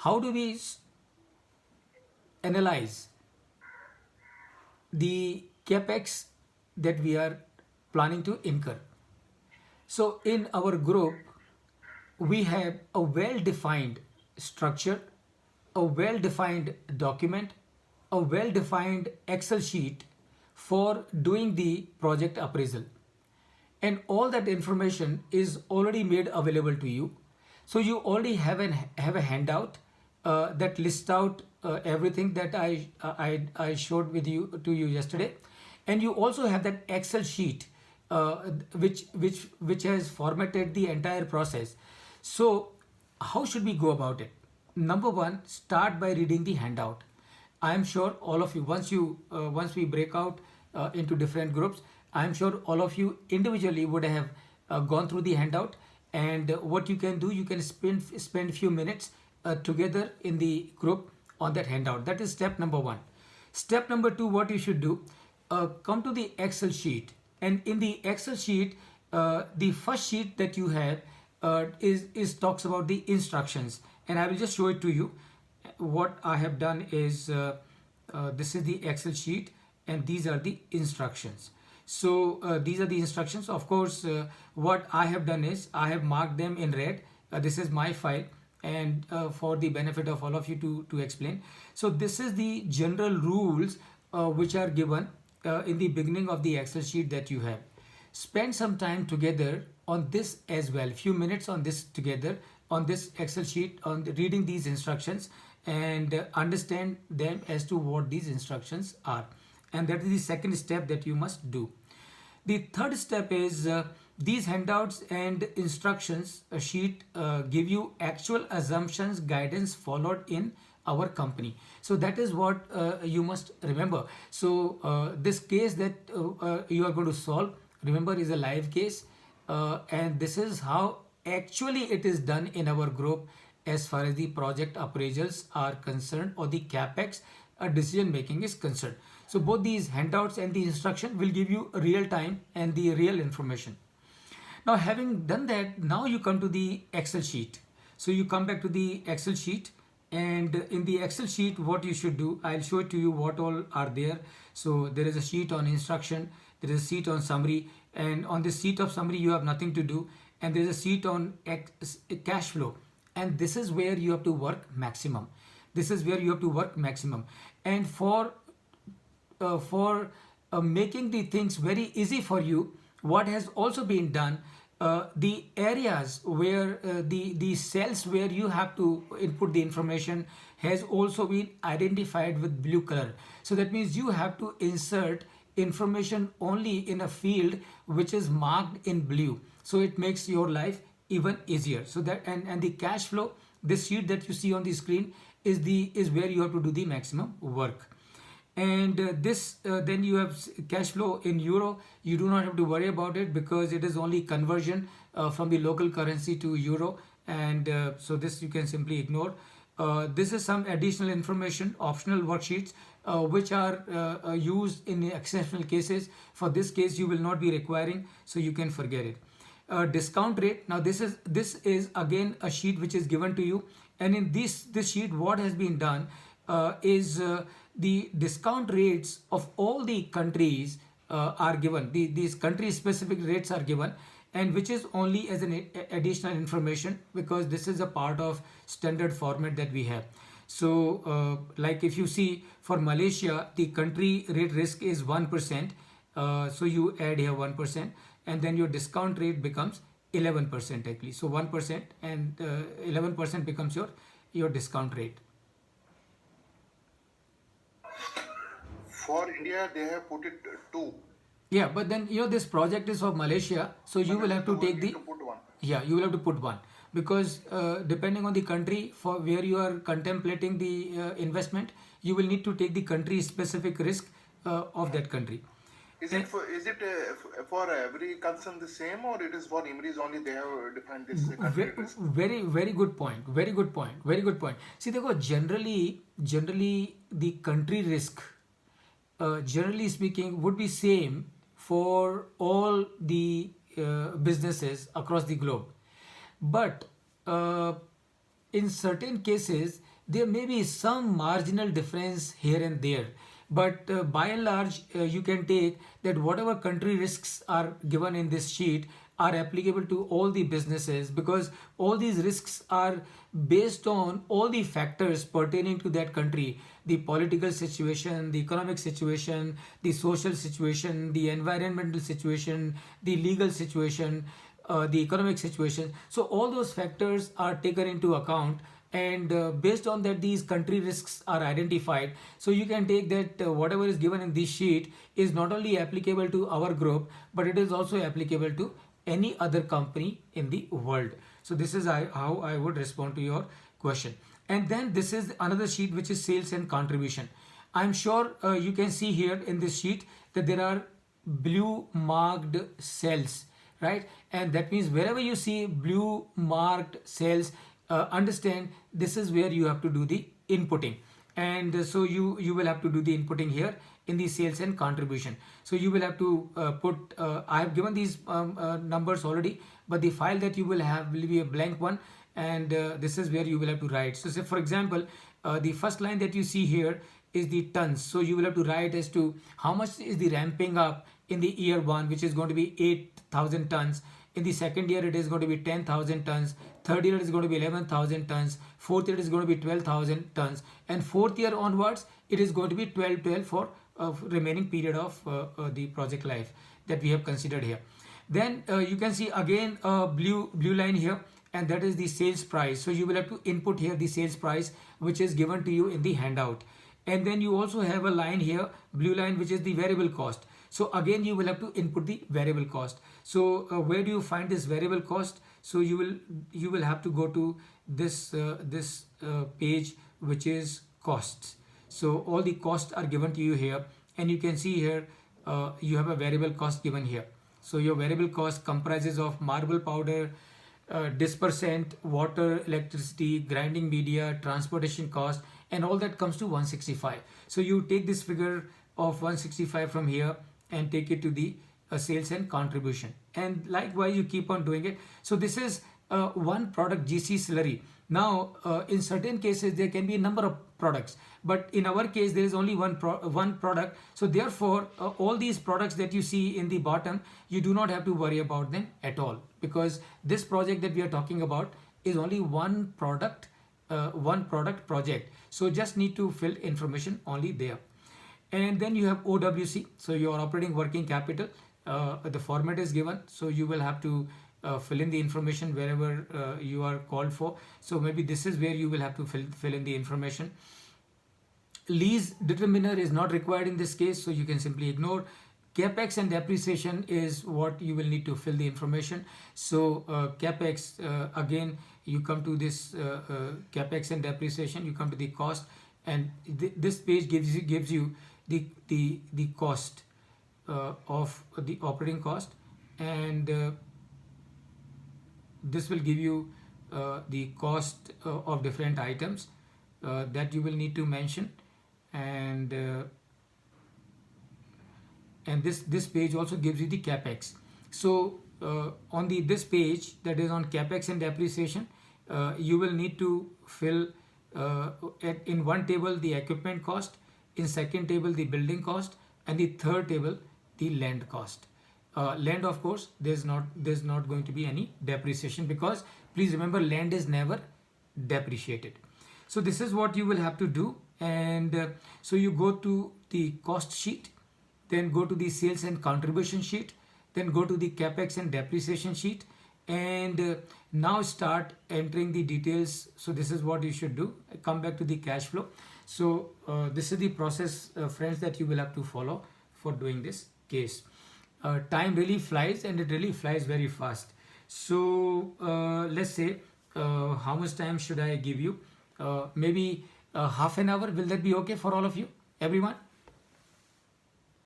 how do we analyze the capex that we are planning to incur? So in our group, we have a well-defined structure, a well-defined document, a well-defined Excel sheet for doing the project appraisal. And all that information is already made available to you. So you already have a handout that lists out everything that I showed with you to you yesterday, and you also have that Excel sheet which has formatted the entire process. So how should we go about it? Number one, start by reading the handout. I am sure all of you, once we break out into different groups, I am sure all of you individually would have gone through the handout. And what you can do, you can spend few minutes together in the group on that handout. That is step number one. Step number two, what you should do, come to the Excel sheet, and in the Excel sheet, the first sheet that you have is talks about the instructions, and I will just show it to you. What I have done is this is the Excel sheet, and these are the instructions. So these are the instructions. Of course, what I have done is I have marked them in red. This is my file, and for the benefit of all of you to explain. So this is the general rules which are given in the beginning of the Excel sheet that you have. Spend some time together on this as well, few minutes on this together on this Excel sheet, on reading these instructions, and understand them as to what these instructions are. And that is the second step that you must do. The third step is these handouts and instructions sheet give you actual assumptions guidance followed in our company. So that is what you must remember. So this case that you are going to solve, remember, is a live case, and this is how actually it is done in our group as far as the project appraisals are concerned, or the capex decision making is concerned. So both these handouts and the instruction will give you real time and the real information. Now, having done that, now you come to the Excel sheet. So you come back to the Excel sheet, and in the Excel sheet, what you should do, I'll show it to you what all are there. So there is a sheet on instruction, there is a sheet on summary, and on this sheet of summary you have nothing to do, and there is a sheet on cash flow, and this is where you have to work maximum. This is where you have to work maximum. And for making the things very easy for you, what has also been done, the areas where the cells where you have to input the information has also been identified with blue color. So that means you have to insert information only in a field which is marked in blue, so it makes your life even easier. So that, and the cash flow, this sheet that you see on the screen is where you have to do the maximum work. And this then you have cash flow in euro. You do not have to worry about it because it is only conversion from the local currency to euro, and so this you can simply ignore. This is some additional information, optional worksheets which are used in exceptional cases. For this case you will not be requiring, so you can forget it. Discount rate, now this is again a sheet which is given to you, and in this sheet what has been done is the discount rates of all the countries are given. These country specific rates are given, and which is only as an additional information because this is a part of standard format that we have. So like if you see for Malaysia, the country rate risk is 1%, so you add here 1%, and then your discount rate becomes 11% actually. So 1% and 11% becomes your discount rate. For India, they have put it 2. Yeah, but then this project is of Malaysia, so you will have to take the, to put 1. yeah, you will have to put 1 because depending on the country for where you are contemplating the investment, you will need to take the country specific risk of that country. Is it for every concern the same, or it is for IMRIs only they have defined this country risk? Very good point. Very good point. Very good point. See, देखो, generally the country risk, generally speaking, would be same for all the businesses across the globe. But in certain cases, there may be some marginal difference here and there, but by and large, you can take that whatever country risks are given in this sheet are applicable to all the businesses, because all these risks are based on all the factors pertaining to that country: the political situation, the economic situation, the social situation, the environmental situation, the legal situation, the economic situation. So all those factors are taken into account, and based on that these country risks are identified. So you can take that whatever is given in this sheet is not only applicable to our group, but it is also applicable to any other company in the world. So this is how I would respond to your question. And then this is another sheet, which is sales and contribution. I'm sure you can see here in this sheet that there are blue marked cells, right? And that means wherever you see blue marked cells, understand this is where you have to do the inputting. And so you will have to do the inputting here in the sales and contribution. So you will have to put, I have given these numbers already, but the file that you will have will be a blank one, and this is where you will have to write. So say for example, the first line that you see here is the tons. So you will have to write as to how much is the ramping up in the year 1, which is going to be 8,000 tons. In the second year, it is going to be 10,000 tons. Third year, it is going to be 11,000 tons. Fourth year, it is going to be 12,000 tons. And fourth year onwards, it is going to be 12 for remaining period of the project life that we have considered here. Then you can see again a blue line here, and that is the sales price. So you will have to input here the sales price, which is given to you in the handout. And then you also have a line here, blue line, which is the variable cost. So again you will have to input the variable cost. So where do you find this variable cost? So you will have to go to this page, which is costs. So all the costs are given to you here, and you can see here you have a variable cost given here. So your variable cost comprises of marble powder, dispersant, water, electricity, grinding media, transportation cost, and all that comes to 165. So you take this figure of 165 from here and take it to the sales and contribution, and likewise you keep on doing it. So this is one product, GC slurry. Now in certain cases there can be a number of products, but in our case there is only one product. So therefore all these products that you see in the bottom, you do not have to worry about them at all, because this project that we are talking about is only one product project. So just need to fill information only there. And then you have OWC, so your operating working capital. The format is given, so you will have to fill in the information wherever you are called for. So maybe this is where you will have to fill in the information. Lease determiner is not required in this case, so you can simply ignore. Capex and depreciation is what you will need to fill the information. So capex, again you come to this capex and depreciation, you come to the cost, and this page gives you the cost of the operating cost, and this will give you the cost of different items that you will need to mention. And this page also gives you the capex. So on this page that is on capex and depreciation, you will need to fill in one table the equipment cost, in second table the building cost, and the third table the land cost. Land, of course, there's not going to be any depreciation, because please remember, land is never depreciated. So this is what you will have to do. And so you go to the cost sheet, then go to the sales and contribution sheet, then go to the capex and depreciation sheet, and now start entering the details. So this is what you should do. Come back to the cash flow. So this is the process, friends, that you will have to follow for doing this case. Time really flies, and it really flies very fast. So let's say how much time should I give you? Maybe half an hour. Will that be okay for all of you, everyone?